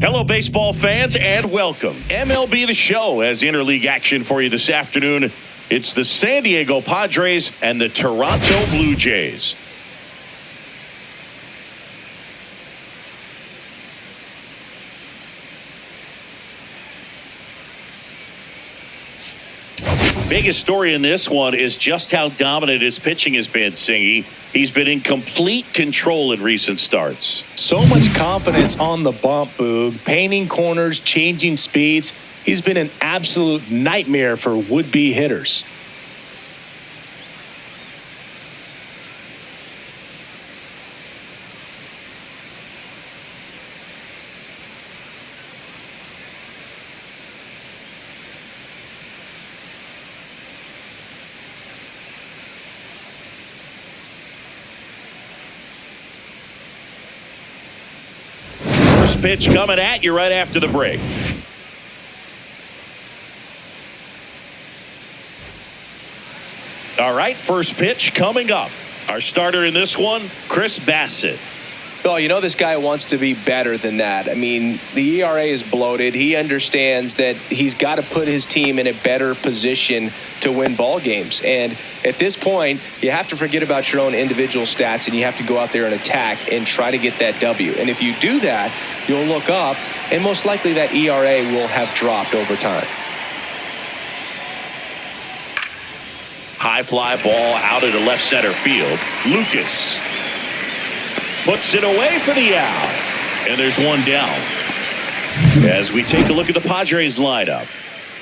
Hello, baseball fans, and welcome. MLB The Show has interleague action for you this afternoon. It's the San Diego Padres and the Toronto Blue Jays. Biggest story in this one is just how dominant his pitching has been, Singy. He's been in complete control in recent starts. So much confidence on the bump, Boog. Painting corners, changing speeds. He's been an absolute nightmare for would-be hitters. First pitch coming at you right after the break. All right, first pitch coming up. Our starter in this one, Chris Bassett. Well, you know this guy wants to be better than that. I mean, the ERA is bloated. He understands that he's got to put his team in a better position to win ball games. And at this point, you have to forget about your own individual stats, and you have to go out there and attack and try to get that W. And if you do that, you'll look up, and most likely that ERA will have dropped over time. High fly ball out into left center field. Lucas puts it away for the out. And there's one down. As we take a look at the Padres lineup.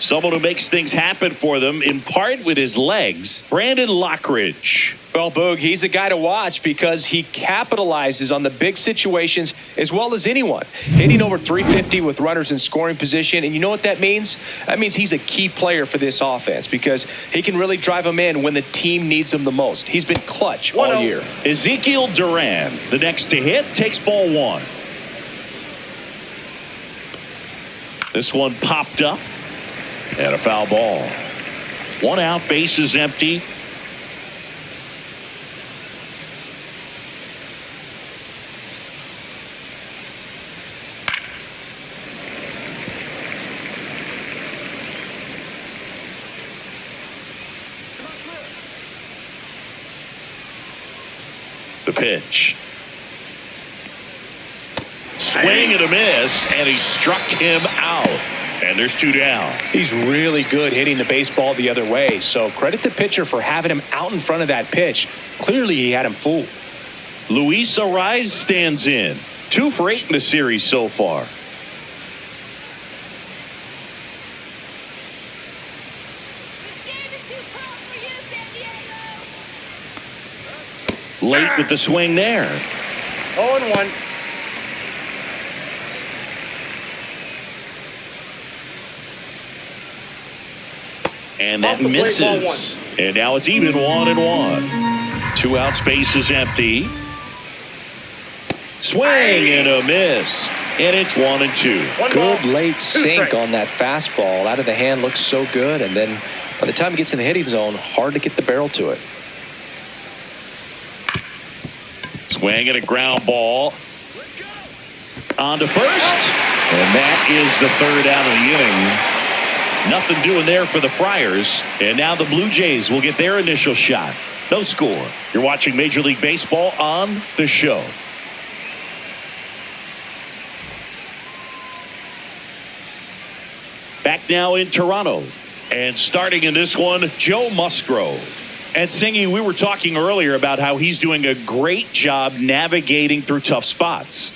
Someone who makes things happen for them, in part with his legs, Brandon Lockridge. Well, Boog, he's a guy to watch because he capitalizes on the big situations as well as anyone. Hitting over 350 with runners in scoring position. And you know what that means? That means he's a key player for this offense because he can really drive them in when the team needs him the most. He's been clutch all year. Ezekiel Duran, the next to hit, takes ball one. This one popped up. And a foul ball. One out, base is empty. The pitch. Swing and a miss, and he struck him out. And there's two down. He's really good hitting the baseball the other way. So credit the pitcher for having him out in front of that pitch. Clearly he had him fooled. Luis Ariz stands in. 2 for 8 in the series so far. Late with the swing there. 0-1. And that misses. And now it's even 1-1. 2 outs, base is empty. Swing and a miss. And it's 1-2. Good late sink on that fastball. Out of the hand, looks so good. And then by the time it gets in the hitting zone, hard to get the barrel to it. Swing and a ground ball. On to first. And that is the 3rd out of the inning. Nothing doing there for the Friars. And now the Blue Jays will get their initial shot. No score. You're watching Major League Baseball on The Show. Back now in Toronto. And starting in this one, Joe Musgrove. And Singy, we were talking earlier about how he's doing a great job navigating through tough spots.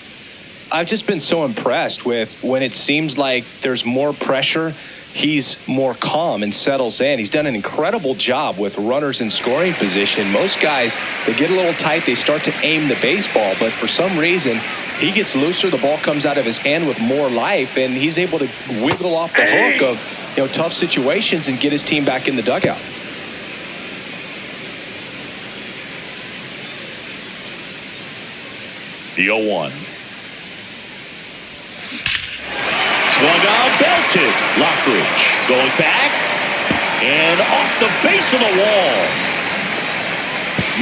I've just been so impressed with when it seems like there's more pressure, he's more calm and settles in. He's done an incredible job with runners in scoring position. Most guys, they get a little tight, they start to aim the baseball, but for some reason, he gets looser, the ball comes out of his hand with more life, and he's able to wiggle off the hook of tough situations and get his team back in the dugout. The 0-1. Swung on, belted. Lockridge going back and off the base of the wall.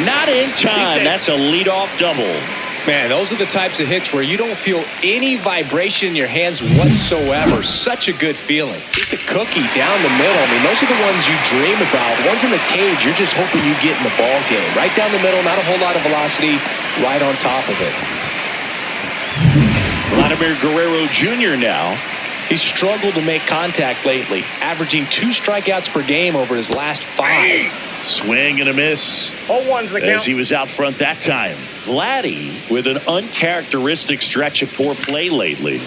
Not in time. That's a leadoff double. Man, those are the types of hits where you don't feel any vibration in your hands whatsoever. Such a good feeling. Just a cookie down the middle. I mean, those are the ones you dream about. Ones in the cage, you're just hoping you get in the ball game. Right down the middle, not a whole lot of velocity, right on top of it. Vladimir Guerrero Jr. now. He's struggled to make contact lately, averaging 2 strikeouts per game over his last 5. Swing and a miss. 0-1's the count. As he was out front that time. Vladdy with an uncharacteristic stretch of poor play lately.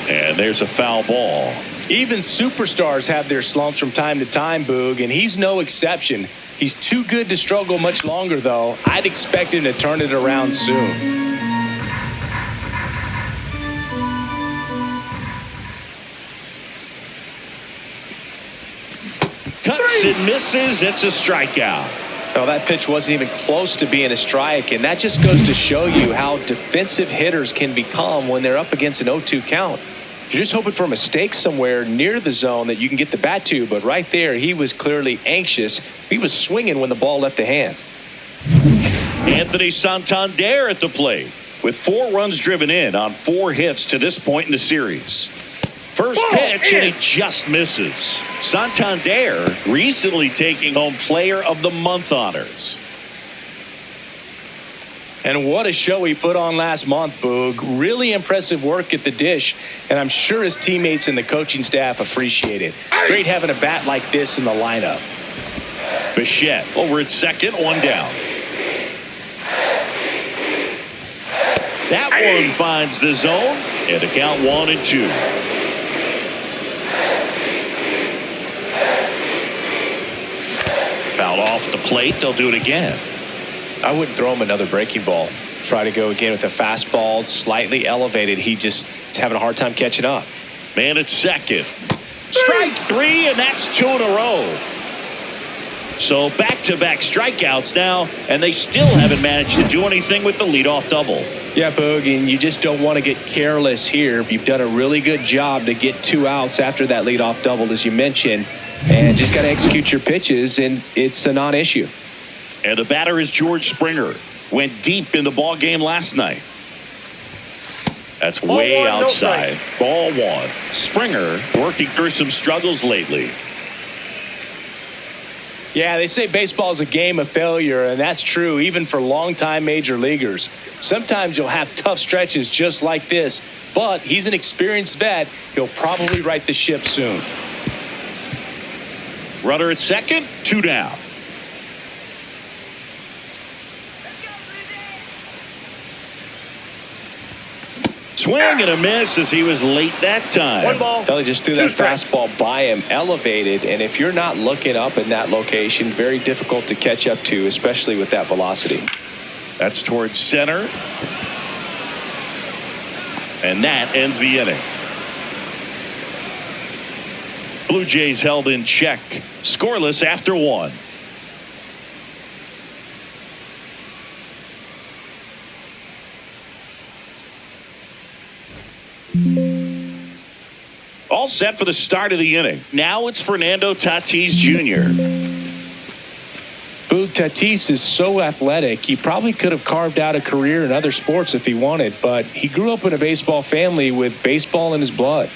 And there's a foul ball. Even superstars have their slumps from time to time, Boog, and he's no exception. He's too good to struggle much longer, though. I'd expect him to turn it around soon. Cuts and misses. It's a strikeout. Well, that pitch wasn't even close to being a strike, and that just goes to show you how defensive hitters can become when they're up against an 0-2 count. You're just hoping for a mistake somewhere near the zone that you can get the bat to, but right there, he was clearly anxious. He was swinging when the ball left the hand. Anthony Santander at the plate with 4 runs driven in on 4 hits to this point in the series. First pitch, and he just misses. Santander recently taking home Player of the Month honors. And what a show he put on last month, Boog. Really impressive work at the dish, and I'm sure his teammates and the coaching staff appreciate it. Great having a bat like this in the lineup. Bichette over at second, 1 down. That one finds the zone, and a count 1-2. Fouled off the plate. They'll do it again. I wouldn't throw him another breaking ball. Try to go again with a fastball, slightly elevated. He just is having a hard time catching up. Man at second. Strike 3, and that's 2 in a row. So back-to-back strikeouts now, and they still haven't managed to do anything with the leadoff double. Yeah, Boog, and you just don't want to get careless here. You've done a really good job to get 2 outs after that leadoff double, as you mentioned, and just got to execute your pitches, and it's a non-issue. And the batter is George Springer. Went deep in the ball game last night. That's way outside. Ball 1. Springer working through some struggles lately. Yeah, they say baseball is a game of failure, and that's true even for longtime major leaguers. Sometimes you'll have tough stretches just like this, but he's an experienced vet. He'll probably right the ship soon. Runner at second, 2 down. Swing and a miss as he was late that time. 1 ball. Kelly just threw that fastball by him, elevated, and if you're not looking up in that location, very difficult to catch up to, especially with that velocity. That's towards center. And that ends the inning. Blue Jays held in check, scoreless after 1. All set for the start of the inning. Now it's Fernando Tatis Jr. Boog, Tatis is so athletic, he probably could have carved out a career in other sports if he wanted, but he grew up in a baseball family with baseball in his blood.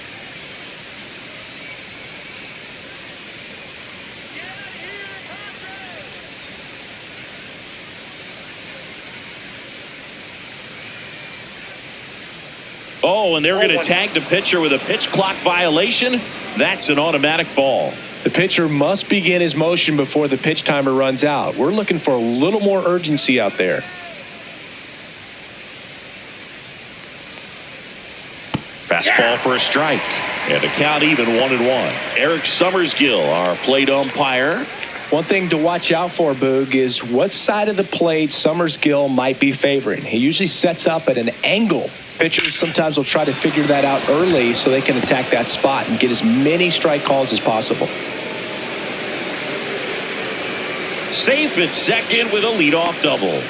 Oh, and they're going to tag the pitcher with a pitch clock violation. That's an automatic ball. The pitcher must begin his motion before the pitch timer runs out. We're looking for a little more urgency out there. Fastball for a strike. And a count even 1-1. Eric Summersgill, our plate umpire. One thing to watch out for, Boog, is what side of the plate Summersgill might be favoring. He usually sets up at an angle. Pitchers sometimes will try to figure that out early so they can attack that spot and get as many strike calls as possible. Safe at second with a leadoff double.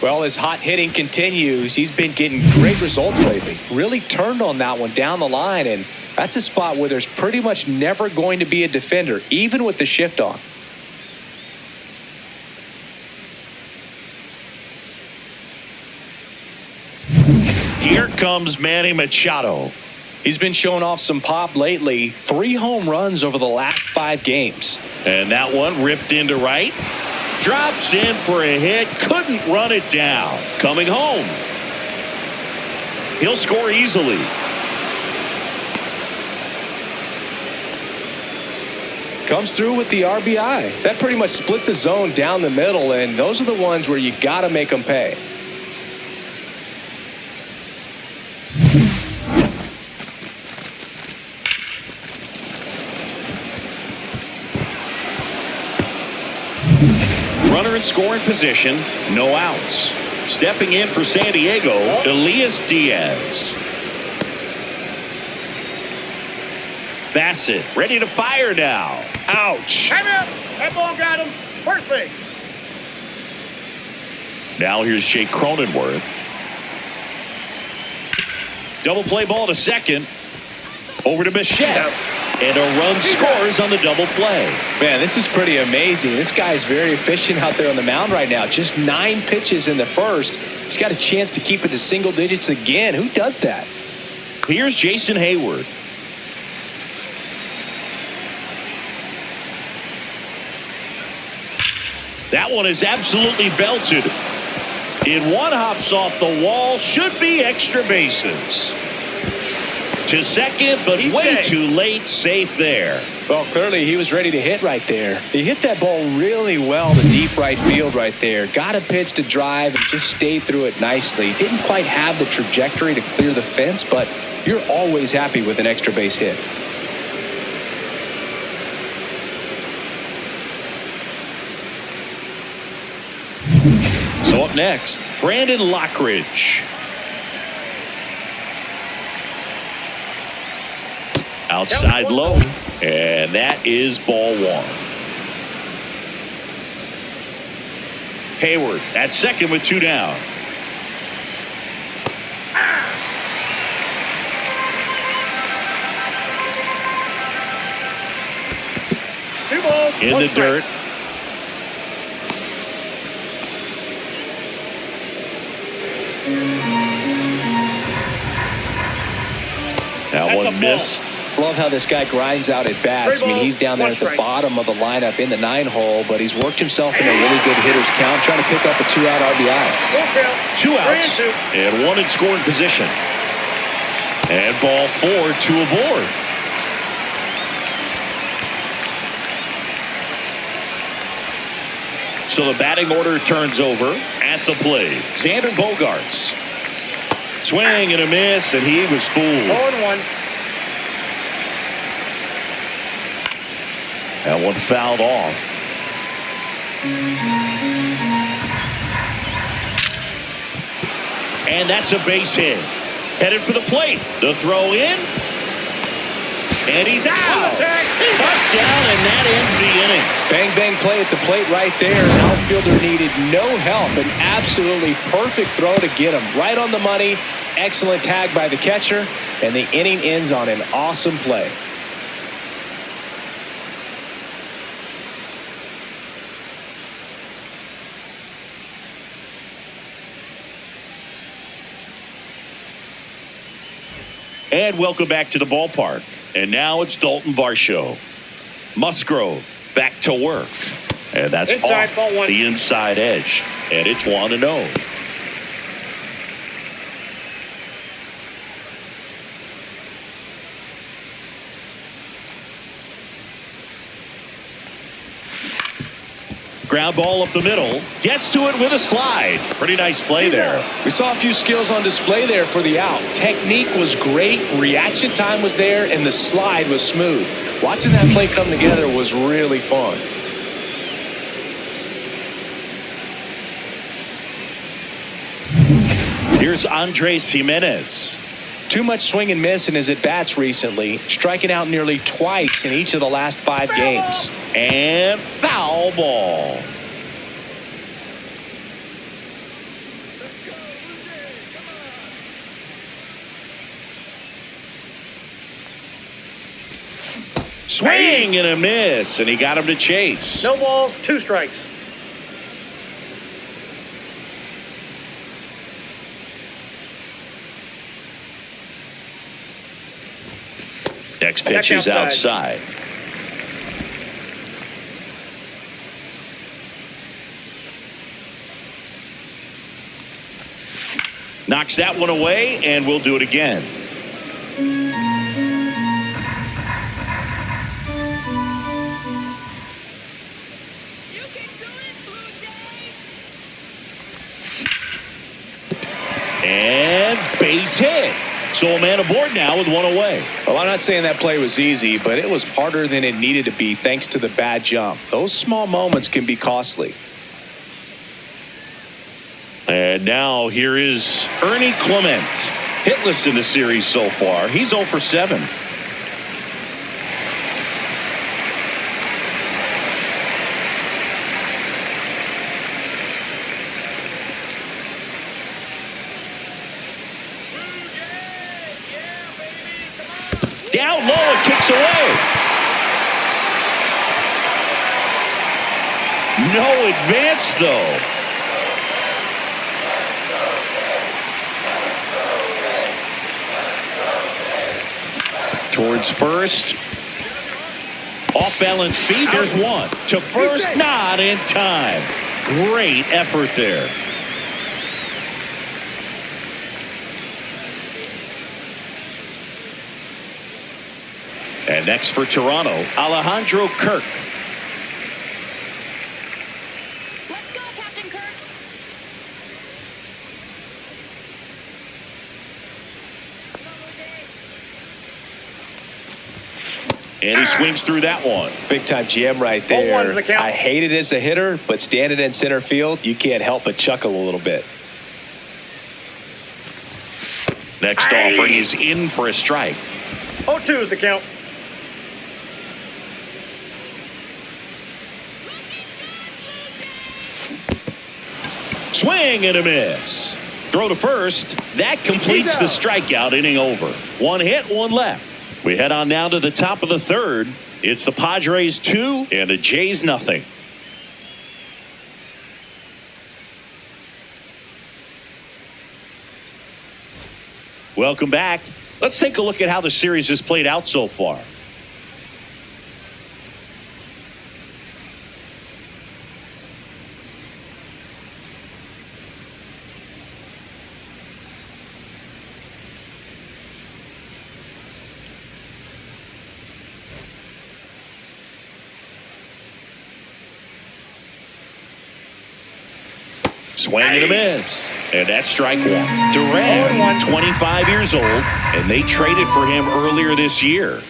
Well, as hot hitting continues, he's been getting great results lately. Really turned on that one down the line, and that's a spot where there's pretty much never going to be a defender, even with the shift on. Here comes Manny Machado. He's been showing off some pop lately. 3 home runs over the last 5 games. And that one ripped into right. Drops in for a hit. Couldn't run it down. Coming home. He'll score easily. Comes through with the RBI. That pretty much split the zone down the middle, and those are the ones where you got to make them pay. Runner in scoring position, no outs. Stepping in for San Diego, Elias Diaz. Bassett ready to fire now. Ouch. Time out. That ball got him. First base. Now here's Jake Cronenworth. Double play ball to second. Over to Bichette. And a run scores on the double play. Man, this is pretty amazing. This guy's very efficient out there on the mound right now. Just 9 pitches in the first. He's got a chance to keep it to single digits again. Who does that? Here's Jason Hayward. That one is absolutely belted. In one hops off the wall. Should be extra bases. To second, but way too late. Safe there. Well, clearly he was ready to hit right there. He hit that ball really well to deep right field right there. Got a pitch to drive and just stayed through it nicely. Didn't quite have the trajectory to clear the fence, but you're always happy with an extra base hit. So up next, Brandon Lockridge. Outside low, and that is ball 1. Hayward at second with 2 down. Two balls. In the dirt. That one missed. Love how this guy grinds out at bats. I mean, he's down there at the bottom of the lineup in the 9-hole, but he's worked himself in a really good hitter's count, trying to pick up a 2-out RBI. 2 outs and 1 in scoring position. And ball 4, 2 aboard. So the batting order turns over at the plate. Xander Bogaerts. Swing and a miss, and he was fooled. 0-1. That one fouled off. And that's a base hit. Headed for the plate. The throw in. And he's out. Cut down, and that ends the inning. Bang, bang play at the plate right there. Outfielder needed no help. An absolutely perfect throw to get him. Right on the money. Excellent tag by the catcher. And the inning ends on an awesome play. And welcome back to the ballpark. And now it's Dalton Varsho. Musgrove back to work. And that's Inside, off ball 1. the inside edge. And it's 1-0. Ground ball up the middle. Gets to it with a slide. Pretty nice play there. We saw a few skills on display there for the out. Technique was great. Reaction time was there. And the slide was smooth. Watching that play come together was really fun. Here's Andres Jimenez. Too much swing and miss in his at-bats recently, striking out nearly twice in each of the last 5 games. And foul ball. Swing and a miss, and he got him to chase. No balls, 2 strikes. Next pitch is outside. Knocks that one away, and we'll do it again. And base hit. So a man aboard now with one away. Well, I'm not saying that play was easy, but it was harder than it needed to be thanks to the bad jump. Those small moments can be costly. And now here is Ernie Clement. Hitless in the series so far. He's 0 for 7. Down low, it kicks away. No advance, though. Towards first. Off balance feet. There's one. To first, not in time. Great effort there. And next for Toronto, Alejandro Kirk. Let's go, Captain Kirk. And he swings through that one. Big time GM right there. 0-1's the count. I hate it as a hitter, but standing in center field, you can't help but chuckle a little bit. Next offering is in for a strike. 0-2 is the count. Swing and a miss. Throw to first. That completes the strikeout. Inning over. One hit, one left. We head on now to the top of the third. It's the Padres 2 and the Jays nothing. Welcome back. Let's take a look at how the series has played out so far. Swing and a miss. And that's strike one. Duran, 25 years old, and they traded for him earlier this year.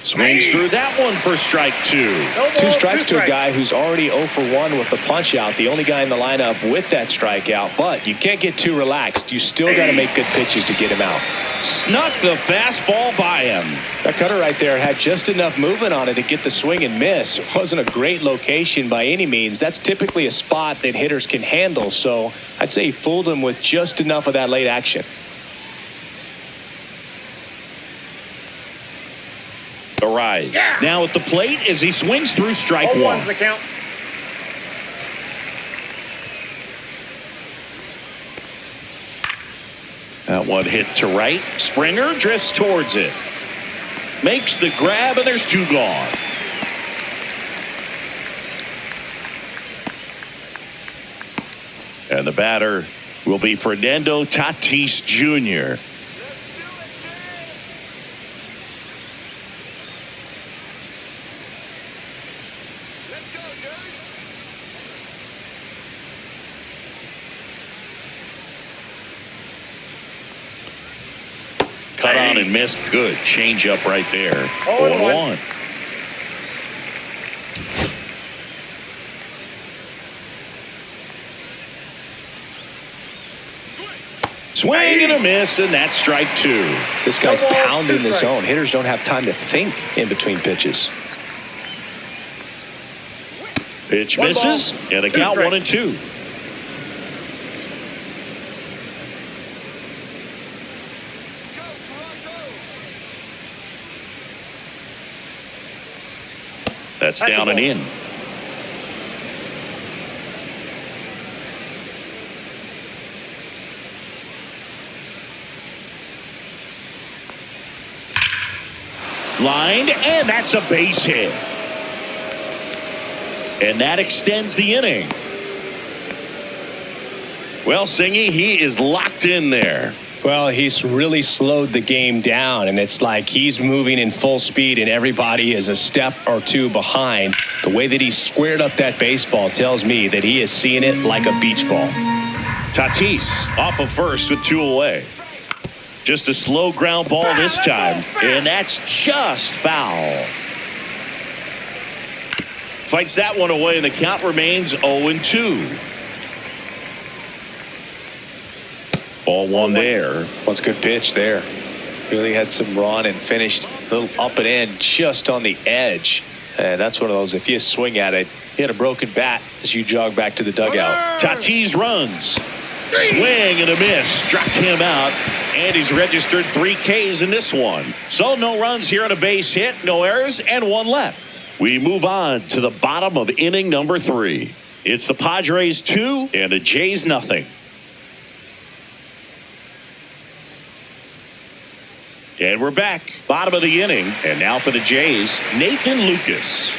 Swings through that one for strike two. Two strikes to a guy who's already 0 for 1 with the punch out. The only guy in the lineup with that strikeout. But you can't get too relaxed. You still got to make good pitches to get him out. Snuck the fastball by him. That cutter right there had just enough movement on it to get the swing and miss. It wasn't a great location by any means. That's typically a spot that hitters can handle. So I'd say he fooled him with just enough of that late action. Arise. Now at the plate as he swings through strike one. 0-1's the count. That one hit to right. Springer drifts towards it. Makes the grab, and there's two gone. And the batter will be Fernando Tatis Jr. Cut on and missed. Good change up right there. 0-1. Swing and a miss, and that's strike two. This guy's pounding the zone. Hitters don't have time to think in between pitches. Pitch misses, and a count 1-2. That's down and in. Lined, and that's a base hit. And that extends the inning. Well, Singy, he is locked in there. Well, he's really slowed the game down, and it's like he's moving in full speed, and everybody is a step or two behind. The way that he squared up that baseball tells me that he is seeing it like a beach ball. Tatis off of first with 2 away. Just a slow ground ball this time, and that's just foul. Fights that one away, and the count remains 0-2. Ball one there. What's a good pitch there. Really had some run and finished a little up and in just on the edge. And that's one of those, if you swing at it, you hit a broken bat as you jog back to the dugout. Tatis runs. Swing and a miss. Struck him out. And he's registered 3 Ks in this one. So no runs here on a base hit, no errors, and 1 left. We move on to the bottom of inning number 3. It's the Padres 2 and the Jays nothing. And we're back. Bottom of the inning. And now for the Jays, Nathan Lucas.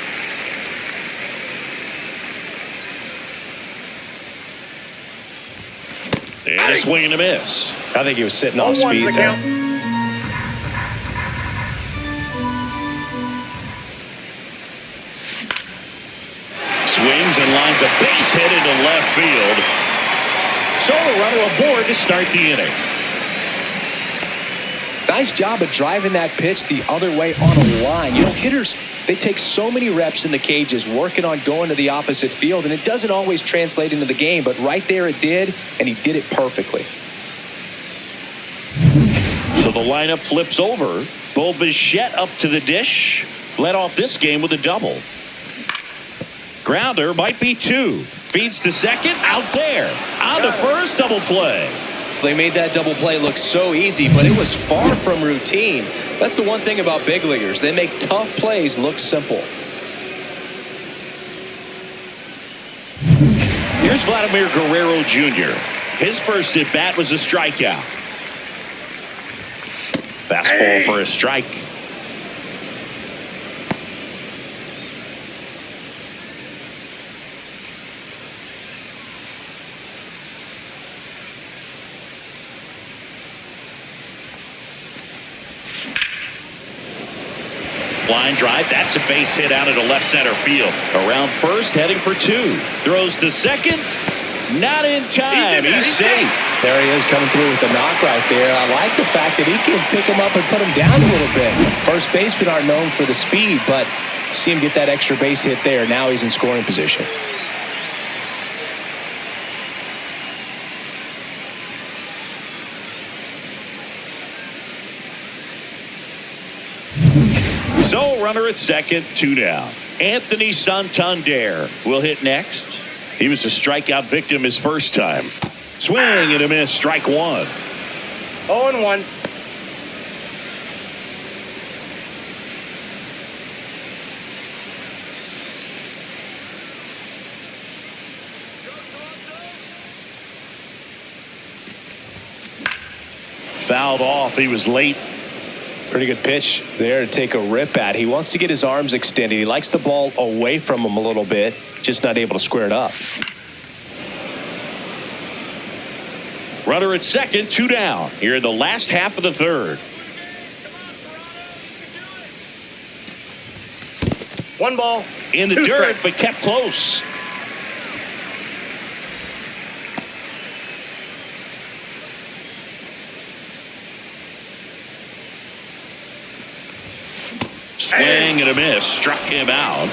And a swing and a miss. I think he was sitting off speed the there. count. Swings and lines a base hit into left field. So a runner aboard to start the inning. Nice job of driving that pitch the other way on a line. You know, hitters, they take so many reps in the cages working on going to the opposite field, and it doesn't always translate into the game, but right there it did, and he did it perfectly. So the lineup flips over. Bo Bichette up to the dish. Led off this game with a double. Grounder might be 2. Feeds to second. Out there. On to first. Double play. They made that double play look so easy, but it was far from routine. That's the one thing about big leaguers. They make tough plays look simple. Here's Vladimir Guerrero Jr. His first at-bat was a strikeout. Fastball for a strike. Line drive, that's a base hit out into left center field. Around first, heading for 2. Throws to second. Not in time. He's safe. There he is coming through with a knock right there. I like the fact that he can pick him up and put him down a little bit. First basemen aren't known for the speed, but see him get that extra base hit there. Now he's in scoring position. So runner at second, 2 down. Anthony Santander will hit next. He was a strikeout victim his first time. Swing and a miss, strike 1. 0-1. Fouled off. He was late. Pretty good pitch there to take a rip at. He wants to get his arms extended. He likes the ball away from him a little bit, just not able to square it up. Runner at second, 2 down. Here in the last half of the third. 1 ball. In the 2 dirt, strikes. but kept close. Swing and a miss. Struck him out.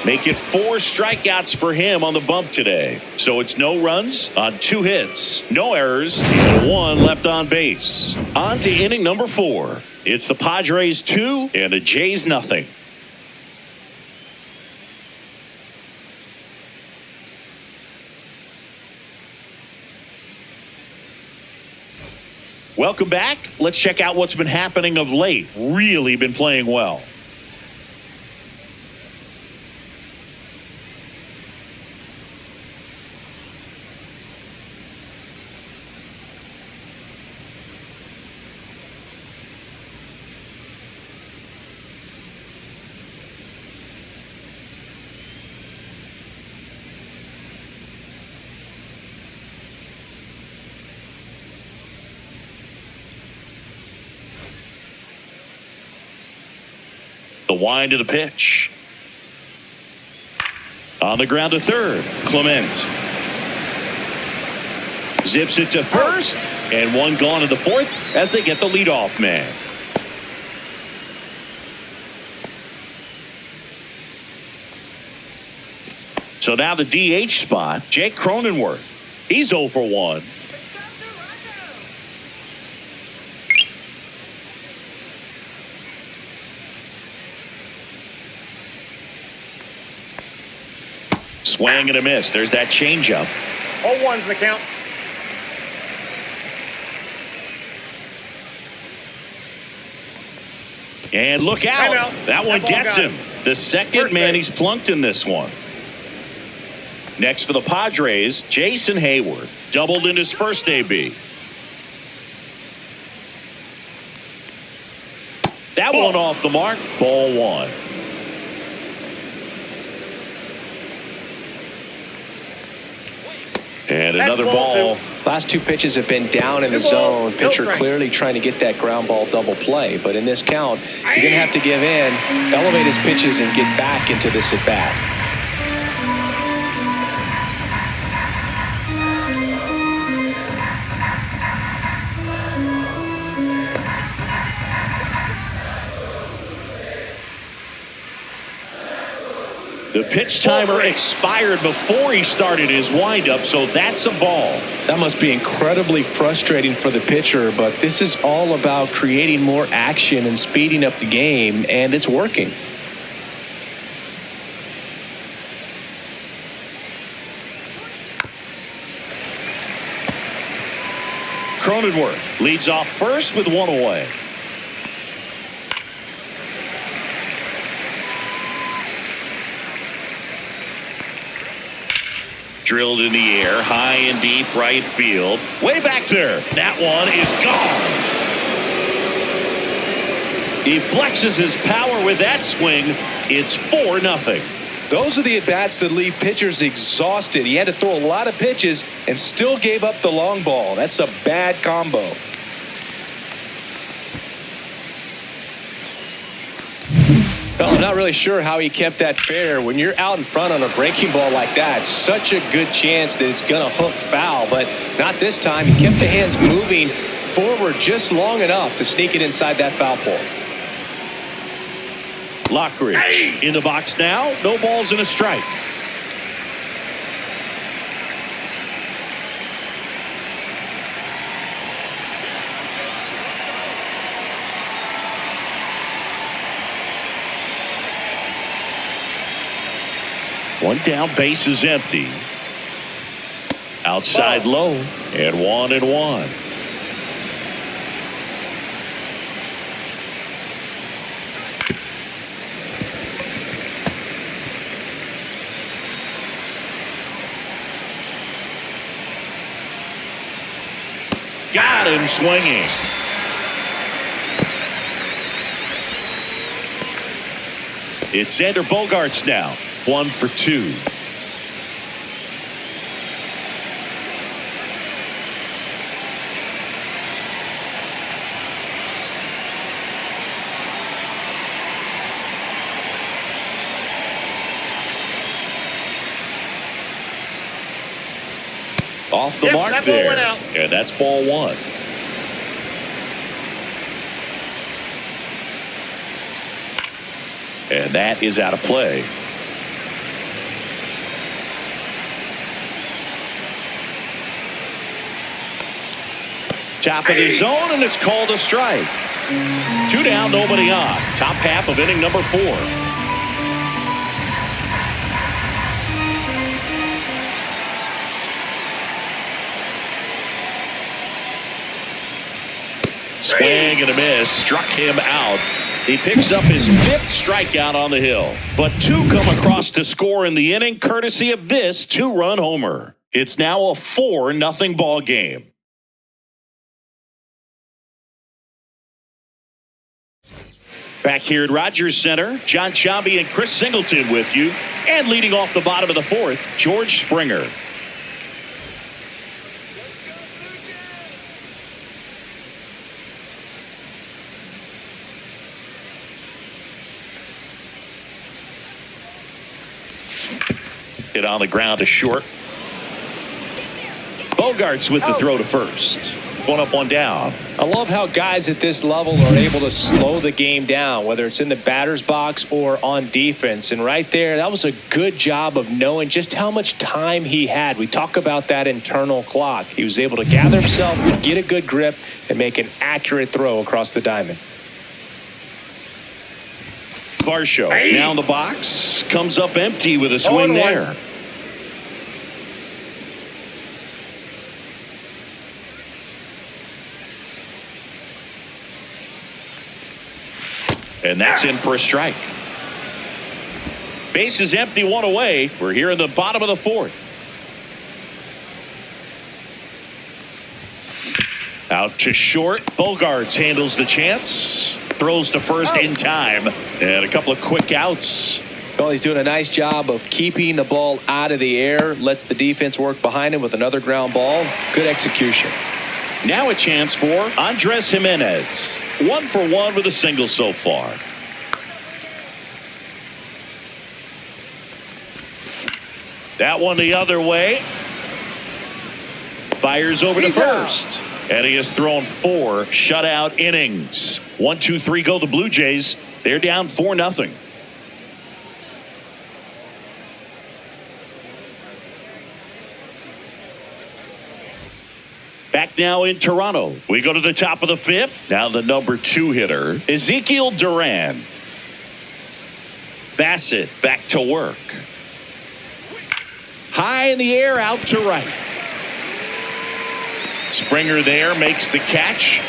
Make it 4 strikeouts for him on the bump today. So it's no runs on 2 hits, no errors, and 1 left on base. On to inning number 4. It's the Padres 2 and the Jays nothing. Welcome back. Let's check out what's been happening of late. Really been playing well. wind of the pitch. On the ground to third, Clement. Zips it to first, and one gone in the fourth as they get the leadoff man. So now the DH spot, Jake Cronenworth. He's 0 for 1. Swing and a miss. There's that changeup. 0-1's the count. And look out. Timeout. That one ball gets got him. The second First man base. he's plunked in this one. Next for the Padres, Jason Hayward. Doubled in his first AB. That one off the mark. Ball 1. And That's another ball ball. two. Last two pitches have been down in the Two balls, zone. no Pitcher strike. clearly trying to get that ground ball double play. But in this count, you're going to have to give in, elevate his pitches, and get back into this at bat. The pitch timer expired before he started his windup, so that's a ball. That must be incredibly frustrating for the pitcher, but this is all about creating more action and speeding up the game, and it's working. Cronenworth leads off first with one away. Drilled in the air, high and deep right field. Way back there. That one is gone. He flexes his power with that swing. It's 4-0. Those are the at-bats that leave pitchers exhausted. He had to throw a lot of pitches and still gave up the long ball. That's a bad combo. Well, I'm not really sure how he kept that fair. When you're out in front on a breaking ball like that, such a good chance that it's going to hook foul, but not this time. He kept the hands moving forward just long enough to sneak it inside that foul pole. Lockridge in the box now. No balls and a strike. One down, base is empty. Outside low, and 1-1. Got him swinging. It's Xander Bogaerts now. 1 for 2. Off the mark that ball there. went out. And that's ball 1. And that is out of play. Top of the zone, and it's called a strike. 2 down, nobody on. Top half of inning number 4. Swing and a miss. Struck him out. He picks up his 5th strikeout on the hill. But 2 come across to score in the inning, courtesy of this 2-run homer. It's now a 4-0 ball game. Back here at Rogers Center, John Chambi and Chris Singleton with you. And leading off the bottom of the 4th, George Springer. Hit on the ground to short. Bogarts with the throw to first. One up, one down. I love how guys at this level are able to slow the game down, whether it's in the batter's box or on defense. And right there, that was a good job of knowing just how much time he had. We talk about that internal clock. He was able to gather himself, get a good grip, and make an accurate throw across the diamond. Varsho now in the box. Comes up empty with a swing there. And that's in for a strike. Base is empty, one away. We're here in the bottom of the fourth. Out to short. Bogarts handles the chance. Throws to first in time. And a couple of quick outs. Well, he's doing a nice job of keeping the ball out of the air. Lets the defense work behind him with another ground ball. Good execution. Now a chance for Andres Jimenez. 1 for 1 with a single so far. That one the other way. Fires over to first. And he has thrown 4 shutout innings. 1, 2, 3 go the Blue Jays. They're down 4-0. Back now in Toronto. We go to the top of the 5th. Now the number 2 hitter, Ezekiel Duran. Bassett back to work. High in the air, out to right. Springer there makes the catch.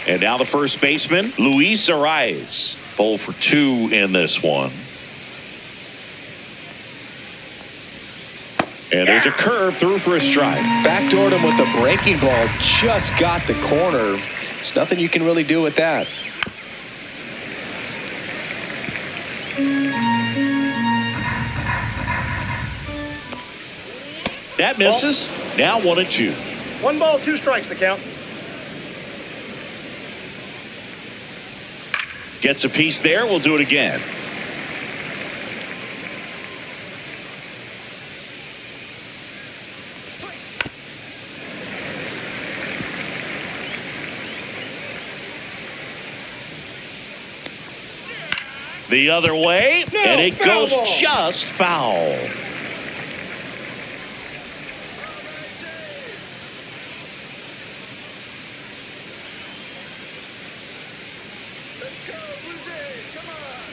And now the first baseman, Luis Arias. 0 for 2 in this one. And there's a curve through for a strike. Backdoored him with a breaking ball. Just got the corner. There's nothing you can really do with that. That misses. Now 1-2. 1 ball, 2 strikes the count. Gets a piece there. We'll do it again. The other way, and it goes ball. just foul.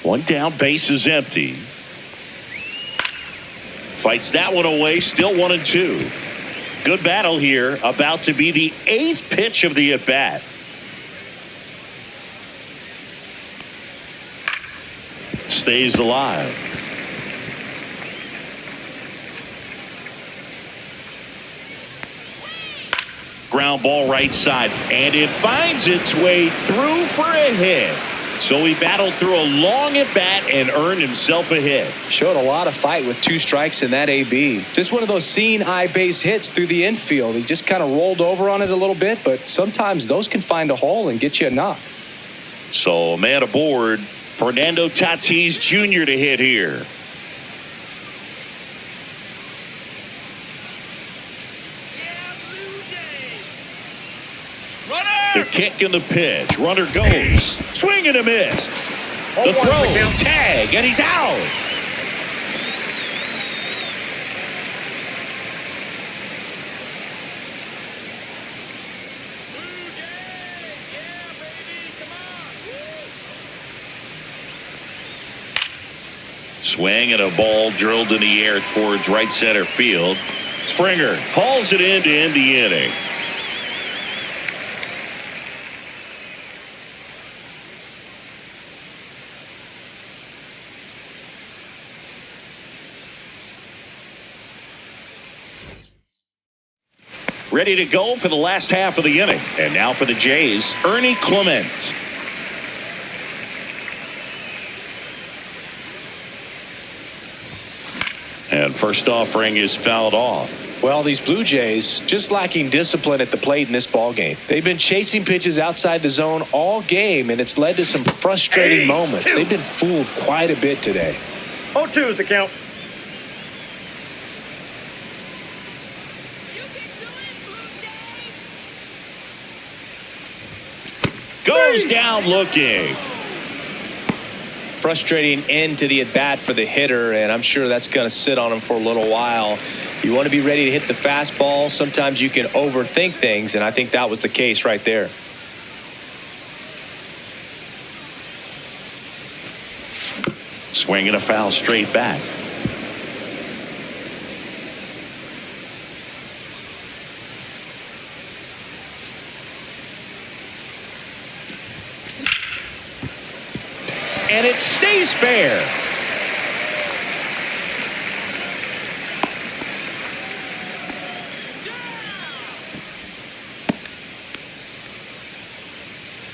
One down, base is empty. Fights that one away, still 1-2. Good battle here, about to be the 8th pitch of the at-bat. Stays alive. Ground ball right side, and it finds its way through for a hit. So he battled through a long at bat and earned himself a hit. Showed a lot of fight with 2 strikes in that AB. Just one of those seeing eye base hits through the infield. He just kind of rolled over on it a little bit, but sometimes those can find a hole and get you a knock. So a man aboard, Fernando Tatis Jr. to hit here. The kick and the pitch. Runner goes. Swing and a miss. The throw. Tag. And he's out. Swing and a ball drilled in the air towards right center field. Springer hauls it in to end the inning. Ready to go for the last half of the inning. And now for the Jays, Ernie Clement. And first offering is fouled off. Well, these Blue Jays just lacking discipline at the plate in this ball game. They've been chasing pitches outside the zone all game, and it's led to some frustrating moments. They've been fooled quite a bit today. 0-2 is the count. You can do it, Blue Jays! Goes down looking. Frustrating end to the at-bat for the hitter, and I'm sure that's going to sit on him for a little while. You want to be ready to hit the fastball. Sometimes you can overthink things, and I think that was the case right there. Swinging a foul straight back. And it stays fair.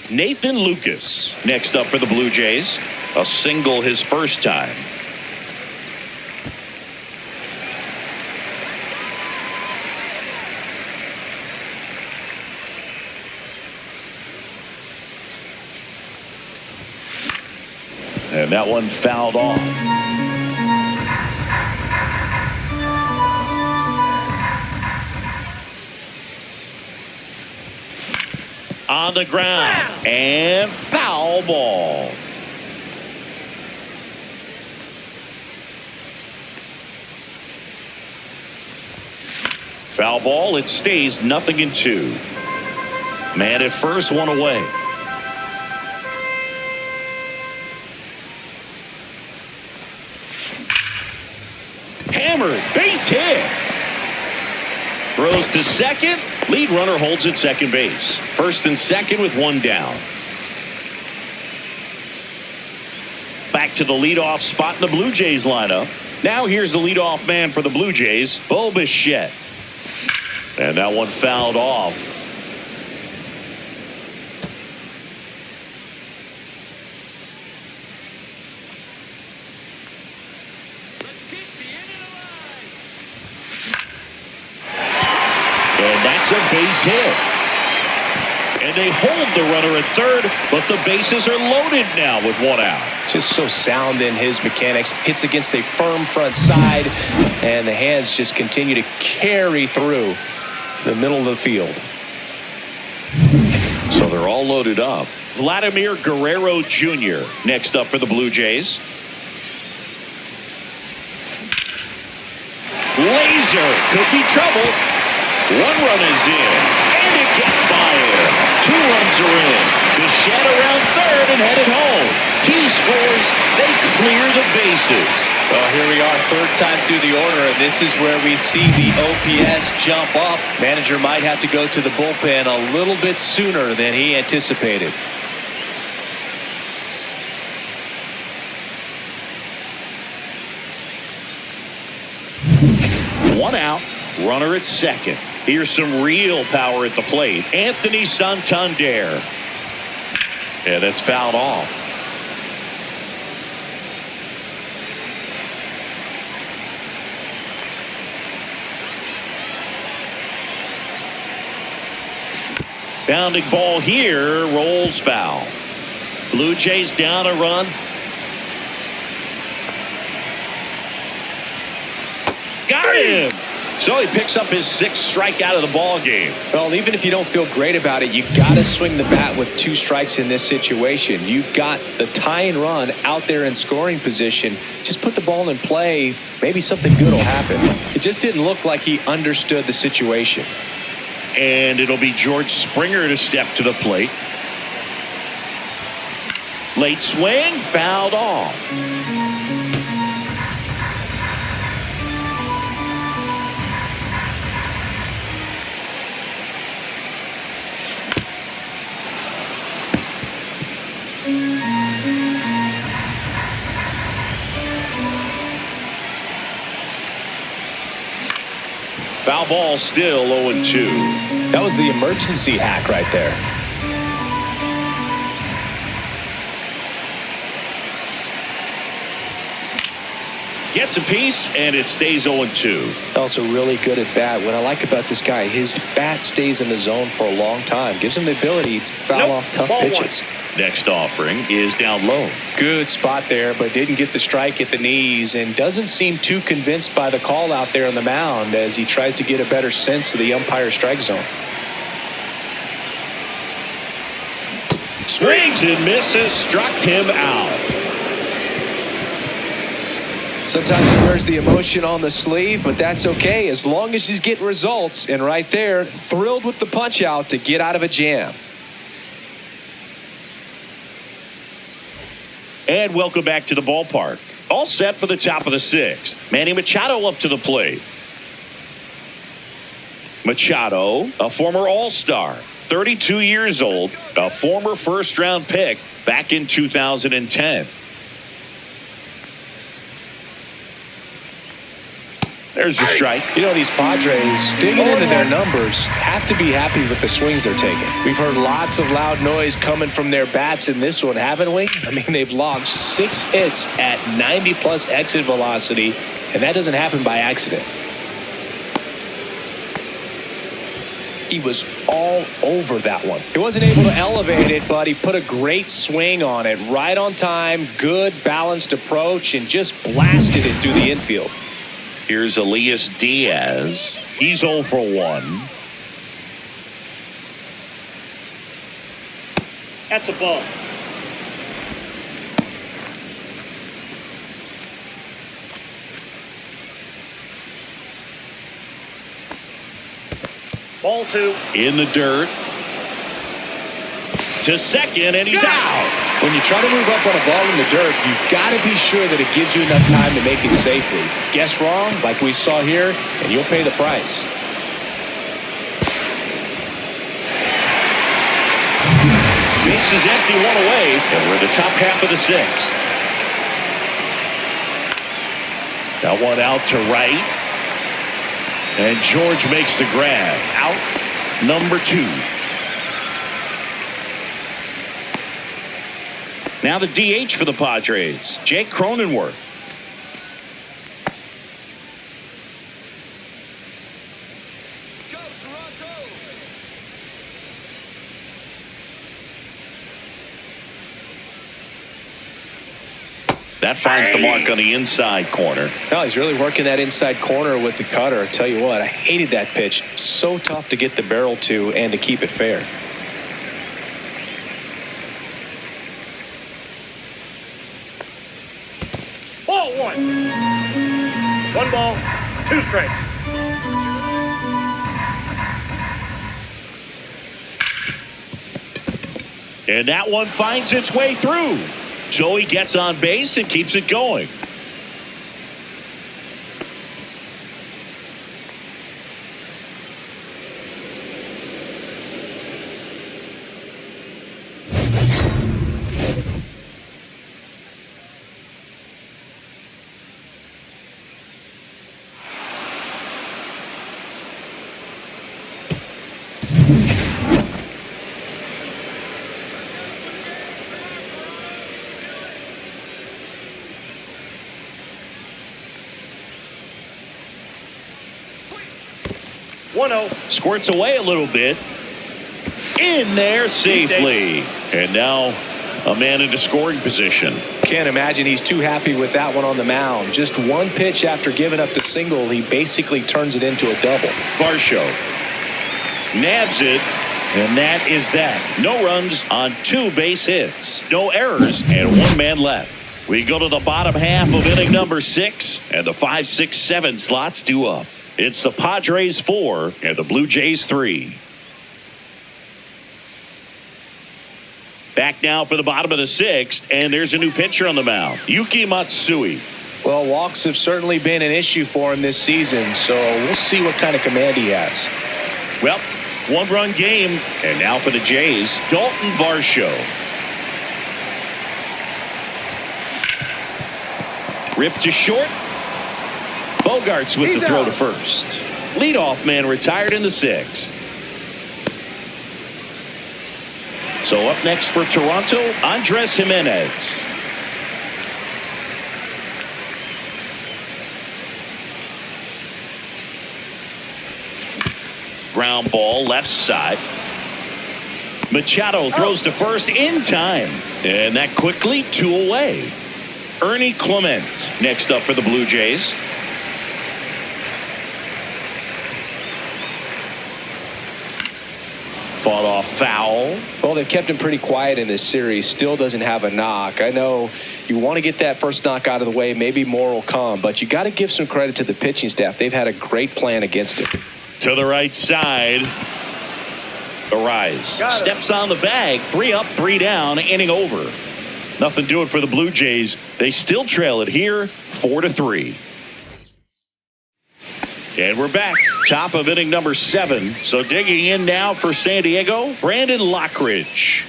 Nathan Lucas next up for the Blue Jays. A single his first time. And that one fouled off. On the ground and foul ball. Foul ball. It stays 0-2. Man at first, one away. Hammered, base hit. Throws to second. Lead runner holds at second base. First and second with one down. Back to the leadoff spot in the Blue Jays lineup. Now here's the leadoff man for the Blue Jays, Bo Bichette. And that one fouled off. That's a base hit. And they hold the runner at third, but the bases are loaded now with one out. Just so sound in his mechanics. Hits against a firm front side, and the hands just continue to carry through the middle of the field. So they're all loaded up. Vladimir Guerrero Jr. next up for the Blue Jays. Laser could be trouble. One run is in, and it gets by him. 2 runs are in. Bichette around third and headed home. He scores. They clear the bases. Well, here we are, third time through the order, and this is where we see the OPS jump up. Manager might have to go to the bullpen a little bit sooner than he anticipated. One out, runner at second. Here's some real power at the plate. Anthony Santander. Yeah, that's fouled off. Bounding ball here, rolls foul. Blue Jays down a run. Got him! So he picks up his 6th strikeout of the ball game. Well, even if you don't feel great about it, you got to swing the bat with 2 strikes in this situation. You've got the tying run out there in scoring position. Just put the ball in play. Maybe something good will happen. It just didn't look like he understood the situation. And it'll be George Springer to step to the plate. Late swing, fouled off. Foul ball still 0-2. That was the emergency hack right there. Gets a piece, and it stays 0-2. Also really good at bat. What I like about this guy, his bat stays in the zone for a long time. Gives him the ability to foul off tough Ball pitches. 1. Next offering is down low. Good spot there, but didn't get the strike at the knees and doesn't seem too convinced by the call out there on the mound as he tries to get a better sense of the umpire strike zone. Swings and misses, struck him out. Sometimes he wears the emotion on the sleeve, but that's okay as long as he's getting results. And right there, thrilled with the punch out to get out of a jam. And welcome back to the ballpark. All set for the top of the 6th. Manny Machado up to the plate. Machado, a former All-Star, 32 years old, a former first-round pick back in 2010. There's the strike. You know, these Padres, digging into their numbers, have to be happy with the swings they're taking. We've heard lots of loud noise coming from their bats in this one, haven't we? I mean, they've logged 6 hits at 90-plus exit velocity, and that doesn't happen by accident. He was all over that one. He wasn't able to elevate it, but he put a great swing on it. Right on time, good, balanced approach, and just blasted it through the infield. Here's Elias Diaz. He's 0 for 1. That's a ball. Ball 2. In the dirt. To second, and he's out. When you try to move up on a ball in the dirt, you've got to be sure that it gives you enough time to make it safely. Guess wrong, like we saw here, and you'll pay the price. Base is empty, 1 away, and we're in the top half of the 6th. That one out to right. And George makes the grab. Out number 2. Now the DH for the Padres, Jake Cronenworth. Go, Toronto! That finds the mark on the inside corner. No, he's really working that inside corner with the cutter. I tell you what, I hated that pitch. So tough to get the barrel to and to keep it fair. Ball 1. 1 ball, 2 strikes. And that one finds its way through. So he gets on base and keeps it going. Squirts away a little bit. In there safely. And now a man into scoring position. Can't imagine he's too happy with that one on the mound. Just one pitch after giving up the single, he basically turns it into a double. Varsho nabs it, and that is that. No runs on 2 base hits. No errors, and 1 man left. We go to the bottom half of inning number 6, and the 5, 6, 7 slots due up. It's the Padres 4 and the Blue Jays 3. Back now for the bottom of the 6th, and there's a new pitcher on the mound, Yuki Matsui. Well, walks have certainly been an issue for him this season, so we'll see what kind of command he has. Well, 1-run game, and now for the Jays, Dalton Varsho. Ripped to short. Bogarts with the throw to first. Leadoff man retired in the 6th. So up next for Toronto, Andres Jimenez. Ground ball left side. Machado throws to first in time. And that quickly 2 away. Ernie Clement next up for the Blue Jays. Fought off foul. Well, they've kept him pretty quiet in this series. Still doesn't have a knock. I know you want to get that first knock out of the way. Maybe more will come. But you got to give some credit to the pitching staff. They've had a great plan against him. To the right side. Arise. Steps on the bag. 3 up, 3 down. Inning over. Nothing doing for the Blue Jays. They still trail it here 4-3. And we're back. Top of inning number 7. So digging in now for San Diego, Brandon Lockridge.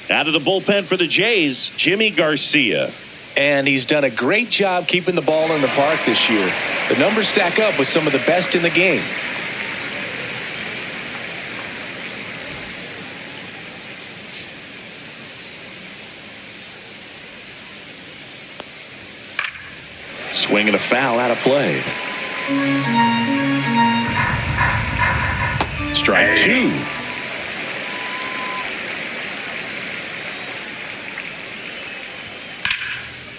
Out of the bullpen for the Jays, Jimmy Garcia. And he's done a great job keeping the ball in the park this year. The numbers stack up with some of the best in the game. Swinging a foul out of play. Strike 2.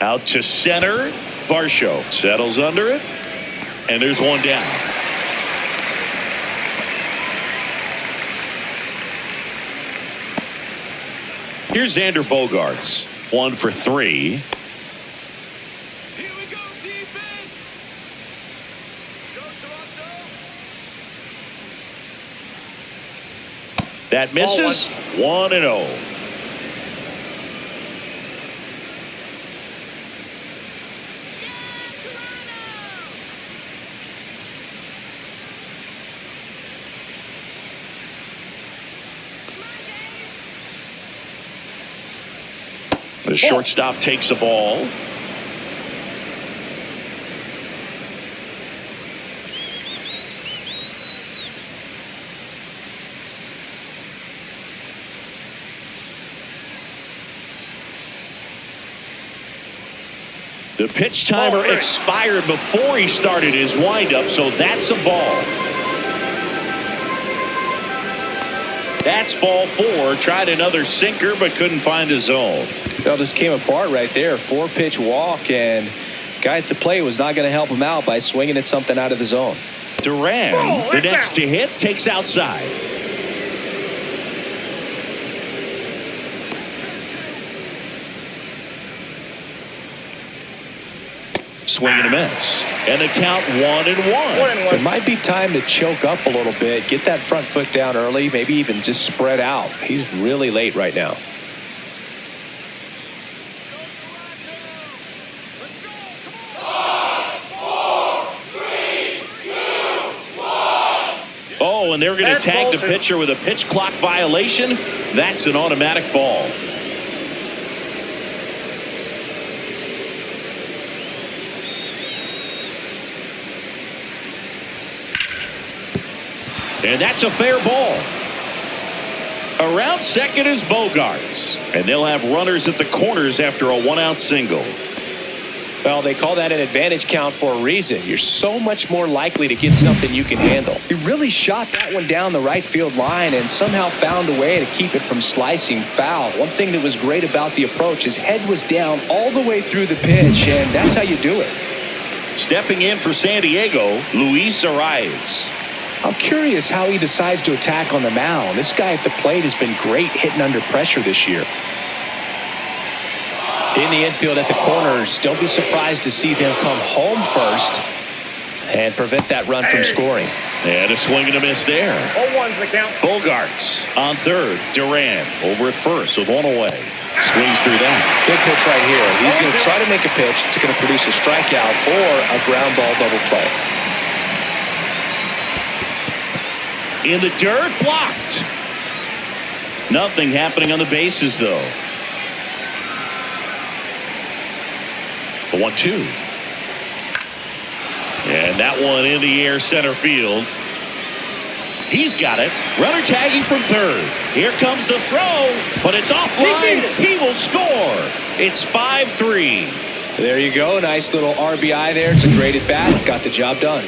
Out to center. Varsho settles under it. And there's 1 down. Here's Xander Bogaerts. 1 for 3. Here we go, defense. Go, Toronto. That misses. 1-0. The shortstop takes the ball. The pitch timer expired before he started his windup, so that's a ball. That's ball 4. Tried another sinker, but couldn't find a zone. Well, this came apart right there. 4-pitch walk, and guy at the plate was not going to help him out by swinging at something out of the zone. Duran, the next to hit, takes outside. Swing and a miss. And the count 1-1. It might be time to choke up a little bit, get that front foot down early, maybe even just spread out. He's really late right now. Oh, and they're going to tag the pitcher with a pitch clock violation. That's an automatic ball. And that's a fair ball. Around second is Bogaerts. And they'll have runners at the corners after a 1-out single. Well, they call that an advantage count for a reason. You're so much more likely to get something you can handle. He really shot that one down the right field line and somehow found a way to keep it from slicing foul. One thing that was great about the approach, his head was down all the way through the pitch, and that's how you do it. Stepping in for San Diego, Luis Arias. I'm curious how he decides to attack on the mound. This guy at the plate has been great hitting under pressure this year. In the infield at the corners, don't be surprised to see them come home first and prevent that run from scoring. And a swing and a miss there. 0-1's the count. Bogaerts on third. Duran over at first with 1 away. Swings through that. Good pitch right here. He's going to try to make a pitch that's going to produce a strikeout or a ground ball double play. In the dirt, blocked. Nothing happening on the bases, though. The 1-2. And that one in the air center field. He's got it. Runner tagging from third. Here comes the throw, but it's offline. He will score. It's 5-3. There you go. Nice little RBI there. It's a great at bat. Got the job done.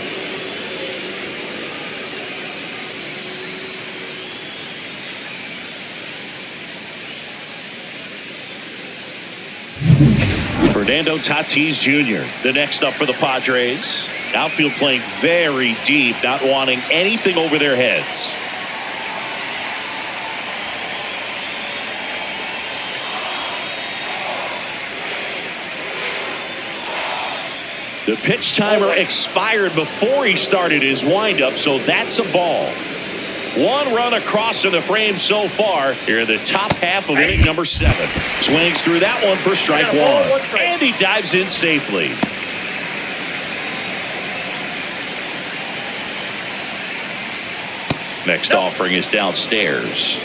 Fernando Tatis Jr., the next up for the Padres. Outfield playing very deep, not wanting anything over their heads. The pitch timer expired before he started his windup, so that's a ball. One run across in the frame so far here in the top half of inning number 7. Swings through that one for strike 1. And he dives in safely. Next offering is downstairs.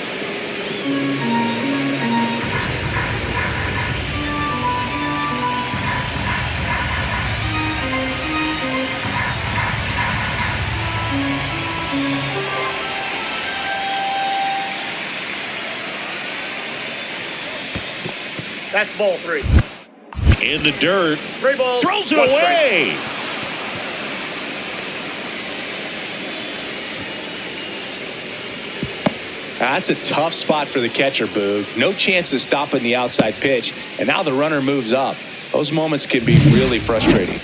That's ball 3. In the dirt. 3 balls. Throws it 1 away. That's a tough spot for the catcher, Boog. No chance of stopping the outside pitch, and now the runner moves up. Those moments can be really frustrating.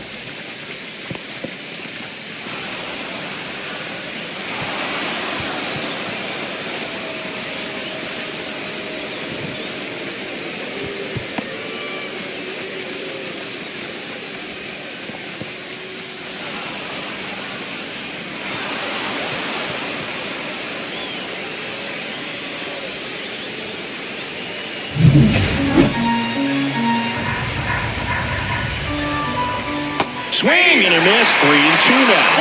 Swing and a miss. 3-2 now.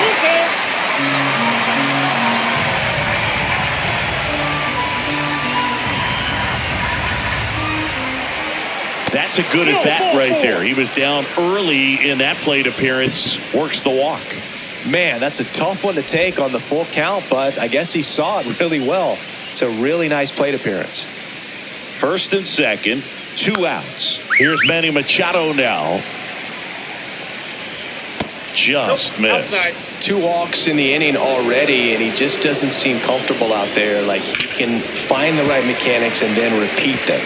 That's a good at bat right there. He was down early in that plate appearance. Works the walk. Man, that's a tough one to take on the full count, but I guess he saw it really well. It's a really nice plate appearance. First and second, 2 outs. Here's Manny Machado now. Just missed. Outside. 2 walks in the inning already, and he just doesn't seem comfortable out there. Like he can find the right mechanics and then repeat them.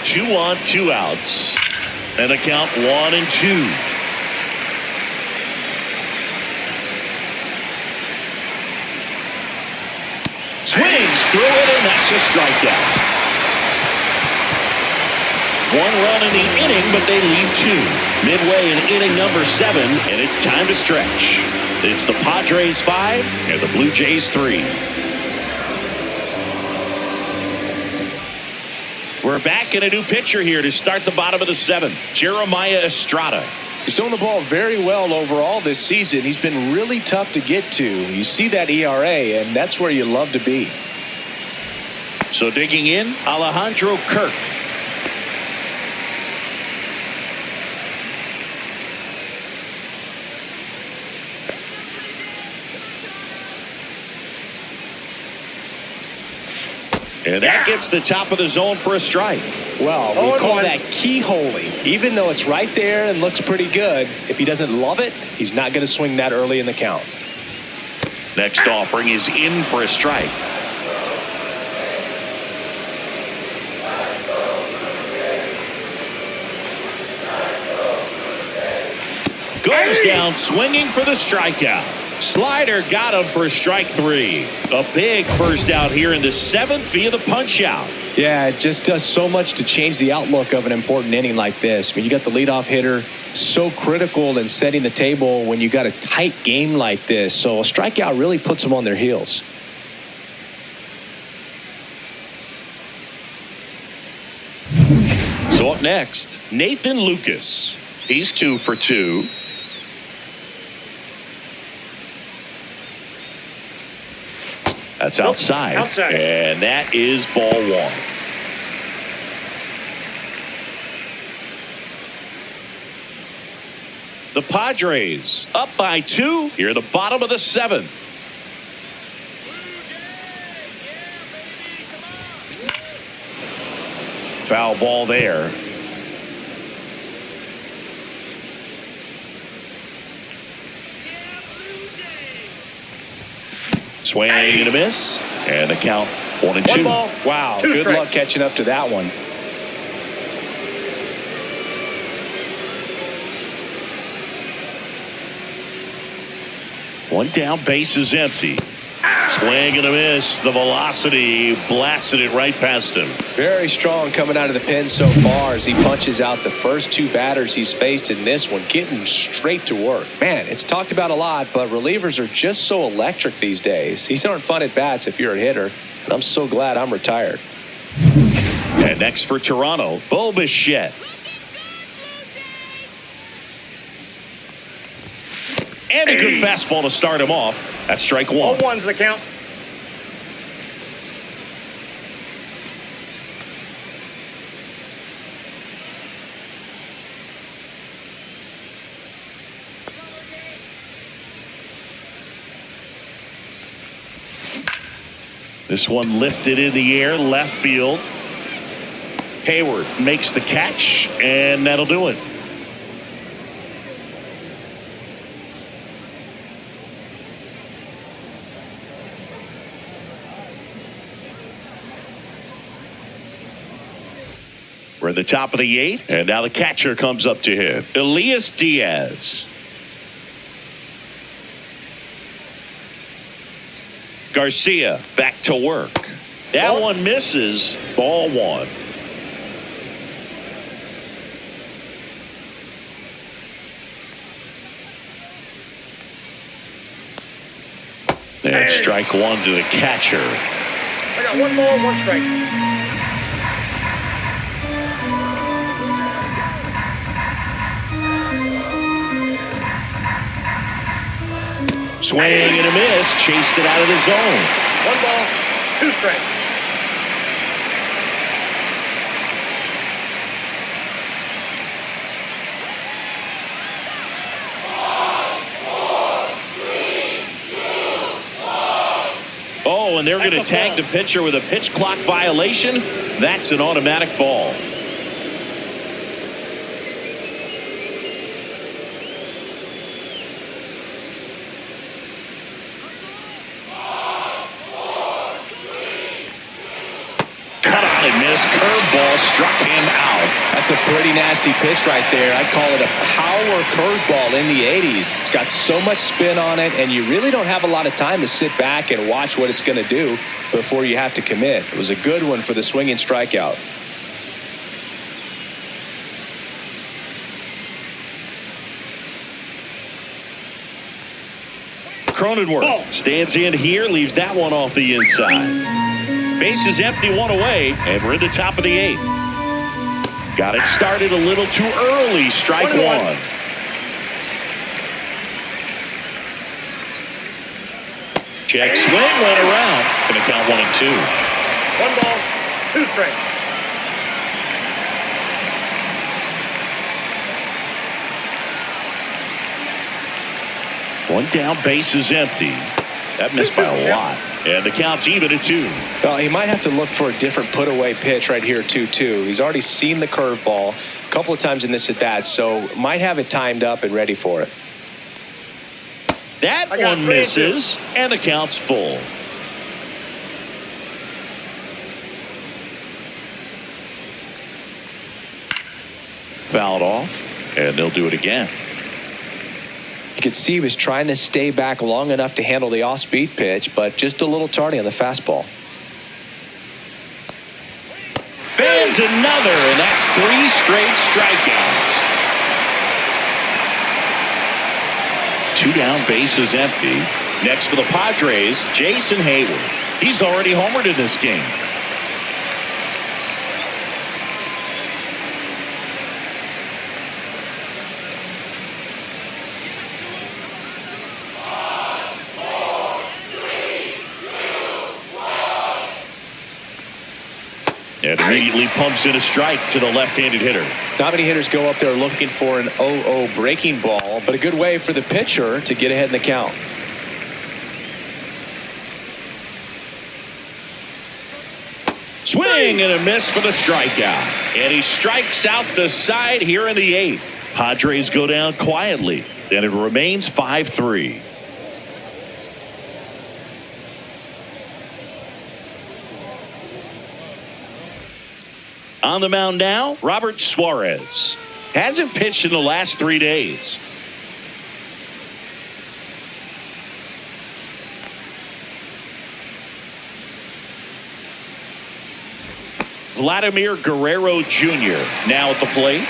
2 on, 2 outs. And a count 1-2. Swings through it, and that's a strikeout. 1 run in the inning, but they leave 2. Midway in inning number 7, and it's time to stretch. It's the Padres 5 and the Blue Jays 3. We're back in a new pitcher here to start the bottom of the 7th. Jeremiah Estrada. He's throwing the ball very well overall this season. He's been really tough to get to. You see that ERA, and that's where you love to be. So digging in, Alejandro Kirk. And that gets the top of the zone for a strike. Well, we call that keyholing. Even though it's right there and looks pretty good, if he doesn't love it, he's not going to swing that early in the count. Next offering is in for a strike. Goes down swinging for the strikeout. Slider got him for strike 3. A big first out here in the 7th via the punch out. Yeah, it just does so much to change the outlook of an important inning like this. I mean, you got the leadoff hitter, so critical in setting the table when you got a tight game like this. So a strikeout really puts them on their heels. So up next, Nathan Lucas. He's 2 for 2. That's outside. And that is ball 1. The Padres up by 2 here at the bottom of the 7th. Foul ball there. Swing and a miss, and a count 1-2. One ball, Wow, two good strikes. luck catching up to that one. One down, base is empty. Swing and a miss. The velocity blasted it right past him. Very strong coming out of the pen so far as he punches out the first two batters he's faced in this one, getting straight to work. Man, it's talked about a lot, but relievers are just so electric these days. These aren't fun at bats if you're a hitter, and I'm so glad I'm retired. And next for Toronto, Bo Bichette. And a good fastball to start him off. That's strike one. 0-1's the count. This one lifted in the air, left field. Hayward makes the catch, and that'll do it. We're at the top of the eighth, and now the catcher comes up to him. Elias Diaz. Garcia back to work. That one misses. Ball one. And strike one to the catcher. I got 1 ball, 1 strike. Swing and a miss. Chased it out of the zone. 1 ball, 2 strikes. Oh, and they're going to tag the pitcher with a pitch clock violation. That's an automatic ball. Curveball struck him out. That's a pretty nasty pitch right there. I'd call it a power curveball in the 80s. It's got so much spin on it, and you really don't have a lot of time to sit back and watch what it's going to do before you have to commit. It was a good one for the swinging strikeout. Cronenworth stands in here, leaves that one off the inside. Base is empty, one away, and we're at the top of the eighth. Got it started a little too early. Strike one. Check swing, went around. Gonna count 1 and 2. 1 ball, 2 strikes. One down, base is empty. That missed by a lot. And the count's even at 2. Well, he might have to look for a different put-away pitch right here, 2-2. He's already seen the curveball a couple of times in this at-bat, so might have it timed up and ready for it. That one misses, and the count's full. Fouled off, and they'll do it again. You could see he was trying to stay back long enough to handle the off-speed pitch, but just a little tardy on the fastball. Fans another, and that's 3 straight strikeouts. 2 down, base is empty. Next for the Padres, Jason Hayward. He's already homered in this game. And immediately pumps in a strike to the left-handed hitter. Not many hitters go up there looking for an 0-0 breaking ball, but a good way for the pitcher to get ahead in the count. Swing and a miss for the strikeout. And he strikes out the side here in the 8th. Padres go down quietly, and it remains 5-3. On the mound now, Robert Suarez. Hasn't pitched in the last 3 days. Vladimir Guerrero Jr. now at the plate.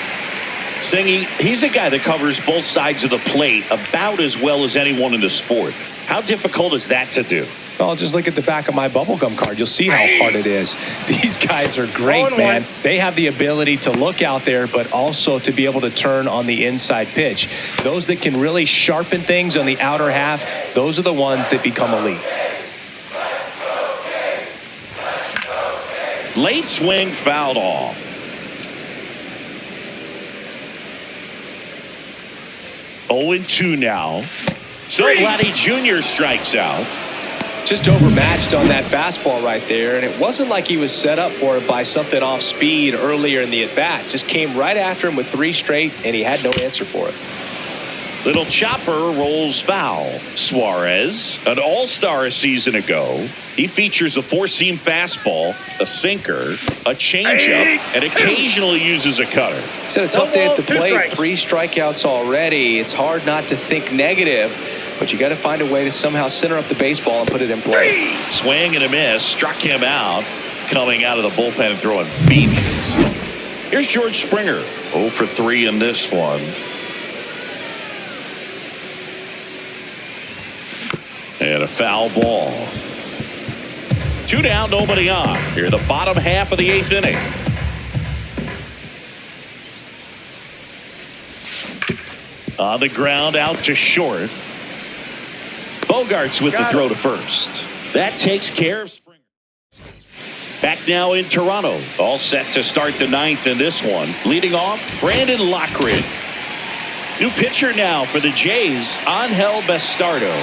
Stingy, he's a guy that covers both sides of the plate about as well as anyone in the sport. How difficult is that to do? Well, just look at the back of my bubblegum card. You'll see how hard it is. These guys are great, man. They have the ability to look out there, but also to be able to turn on the inside pitch. Those that can really sharpen things on the outer half, those are the ones that become elite. Late swing fouled off. Oh, 0-2 now. So Vladdy Jr. strikes out. Just overmatched on that fastball right there, and it wasn't like he was set up for it by something off speed earlier in the at-bat. Just came right after him with 3 straight, and he had no answer for it. Little chopper rolls foul. Suarez, an all-star a season ago. He features a 4-seam fastball, a sinker, a changeup, and occasionally uses a cutter. He's had a tough day at the plate. 3 strikeouts already. It's hard not to think negative, but you got to find a way to somehow center up the baseball and put it in play. Swing and a miss, struck him out, coming out of the bullpen and throwing BBs. Here's George Springer, 0 for 3 in this one. And a foul ball. 2 down, nobody on. Here, the bottom half of the 8th inning. On the ground, out to short. Bogarts with the throw to first. That takes care of Springer. Back now in Toronto. All set to start the 9th in this one. Leading off, Brandon Lockridge. New pitcher now for the Jays, Angel Bastardo.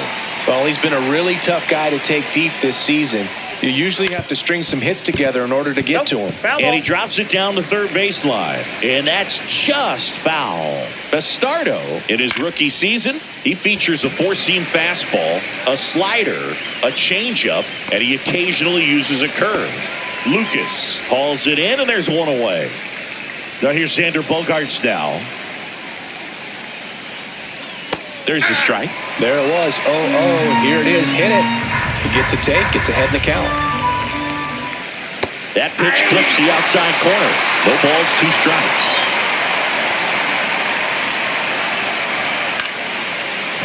Well, he's been a really tough guy to take deep this season. You usually have to string some hits together in order to get to him. And he drops it down the third baseline. And that's just foul. Bastardo, in his rookie season, he features a 4-seam fastball, a slider, a changeup, and he occasionally uses a curve. Lucas hauls it in, and there's one away. Now here's Xander Bogaerts now. There's the strike. There it was. 0-0. Here it is. Hit it. He gets a take. Gets ahead in the count. That pitch clips the outside corner. No balls, 2 strikes.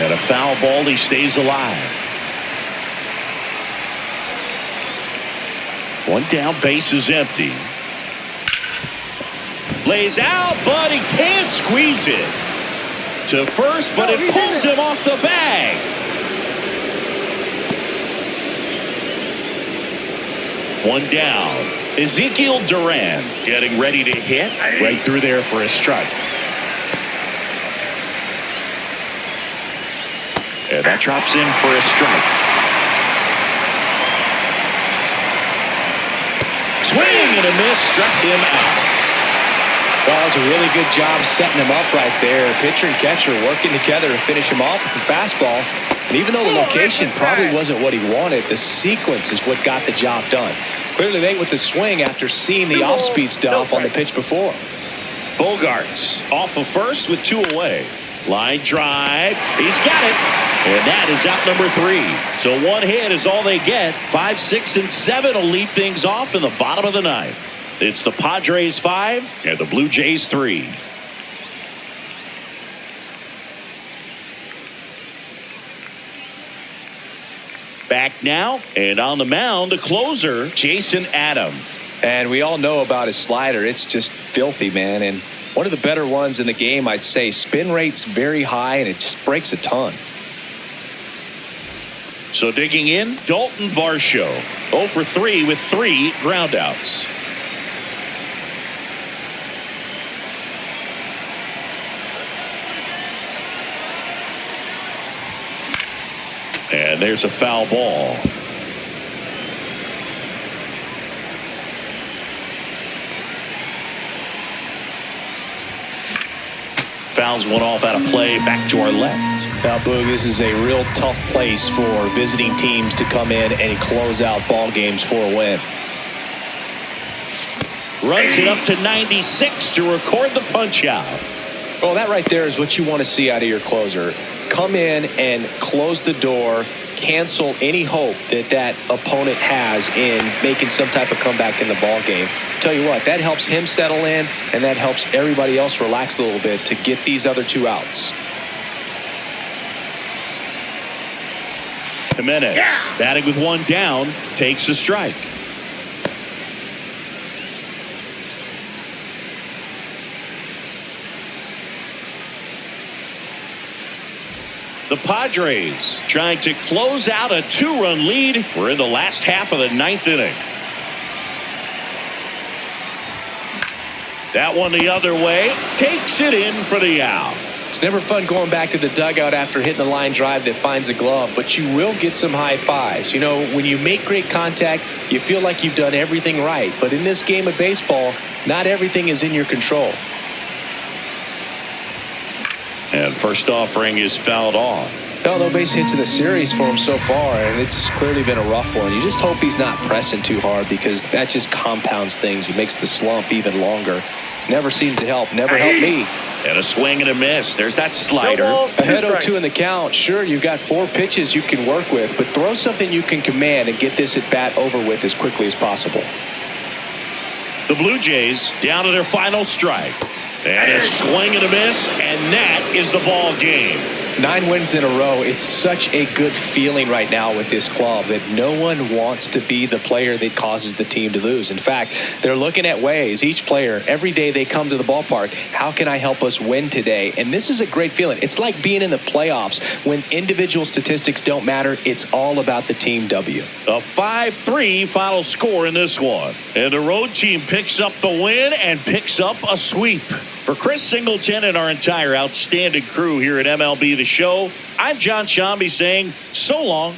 And a foul ball. He stays alive. 1 down, base is empty. Lays out, but he can't squeeze it to first, but it pulls him off the bag. One down. Ezekiel Duran getting ready to hit right through there for a strike. And that drops in for a strike. Swing and a miss, struck him out. Well, that was a really good job setting him up right there. Pitcher and catcher working together to finish him off with the fastball. And even though the location probably wasn't what he wanted, the sequence is what got the job done. Clearly late with the swing after seeing the off-speed stuff on the pitch before. Bogarts off of first with 2 away. Line drive. He's got it. And that is out number 3. So 1 hit is all they get. 5, 6, and 7 will lead things off in the bottom of the 9th. It's the Padres 5 and the Blue Jays 3. Back now, and on the mound, the closer, Jason Adam. And we all know about his slider. It's just filthy, man. And one of the better ones in the game, I'd say. Spin rate's very high, and it just breaks a ton. So digging in, Dalton Varsho. 0 for 3 with 3 groundouts. And there's a foul ball. Fouls one off out of play, back to our left. Now, Boog, this is a real tough place for visiting teams to come in and close out ball games for a win. Runs it up to 96 to record the punch out. Well, that right there is what you want to see out of your closer. Come in and close the door, cancel any hope that opponent has in making some type of comeback in the ball game. Tell you what, that helps him settle in, and that helps everybody else relax a little bit to get these other 2 outs. Jimenez, batting with 1 down, takes a strike. The Padres trying to close out a 2-run lead. We're in the last half of the 9th inning. That one the other way, takes it in for the out. It's never fun going back to the dugout after hitting a line drive that finds a glove, but you will get some high fives. You know, when you make great contact, you feel like you've done everything right. But in this game of baseball, not everything is in your control. And first offering is fouled off. No base hits in the series for him so far, and it's clearly been a rough one. You just hope he's not pressing too hard, because that just compounds things. It makes the slump even longer. Never seemed to help. Never helped me. And a swing and a miss. There's that slider. Ahead 0-2 in the count. Sure, you've got 4 pitches you can work with, but throw something you can command and get this at bat over with as quickly as possible. The Blue Jays down to their final strike. And a swing and a miss, and that is the ball game. 9 wins in a row. It's such a good feeling right now with this club that no one wants to be the player that causes the team to lose. In fact, they're looking at ways, each player, every day they come to the ballpark, how can I help us win today? And this is a great feeling. It's like being in the playoffs when individual statistics don't matter. It's all about the team W. A 5-3 final score in this one. And the road team picks up the win and picks up a sweep. For Chris Singleton and our entire outstanding crew here at MLB The Show, I'm John Shambi saying so long.